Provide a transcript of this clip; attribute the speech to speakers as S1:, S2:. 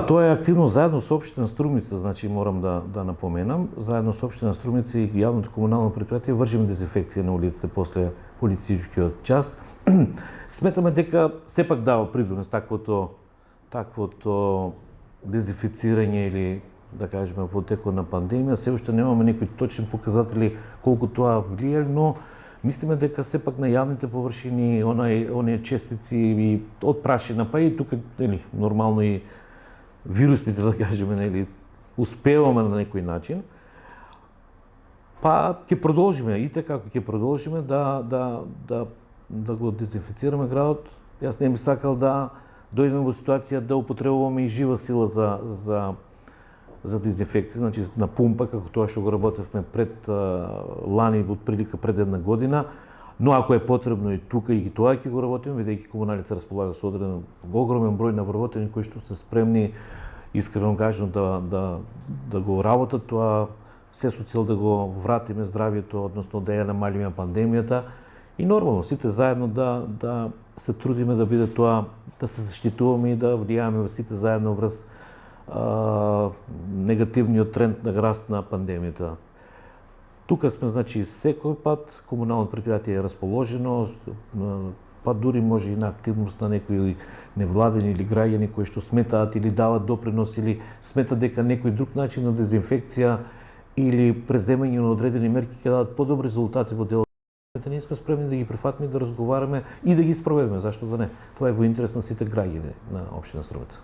S1: тоа е активно заедно со општина Струмица, значи морам да напоменам, заедно со општина Струмица и јавното комунално предпријатие вршиме дезинфекција на улиците после полицијскиот час. Сметаме дека сепак дава придонес таквото дезинфицирање или да кажеме во текот на пандемија. Се уште немаме некои точни показатели колку тоа влијае, но мислиме дека сепак на јавните површини оние честици и од прашина, па и тука нормално и вирусните, да кажеме, успеваме на некој начин, па ќе продолжиме и така ќе продолжиме да го дезинфицираме градот. Јас не би сакал да дојдеме во ситуација да употребуваме и жива сила за дезинфекција, значи на пумпа, како тоа што го работевме пред лани, отприлика пред една година, но ако е потребно и тука и тоа ќе го работиме, бидејќи комуналица располага со одреден огромен број на вработени кои што се спремни искрено кажано да го работат тоа, се со цел да го вратиме здравието, односно да ја намалиме пандемијата и нормално сите заедно да се трудиме да биде тоа, да се заштитуваме и да влијаме сите заедно врз негативниот тренд на раст на пандемијата. Тука сме, значи, секој пат комунално предпријатие е расположено, па дури може и на активност на некои невладени или граѓани кои што сметаат или дават допринос или сметат дека некој друг начин на дезинфекција или преземање на одредени мерки ќе дадат подобри резултати во делот. Ние сме спремни да ги прифатиме, да разговараме и да ги спроведеме, зашто да не. Тоа е во интерес на сите граѓани на општина Струмица.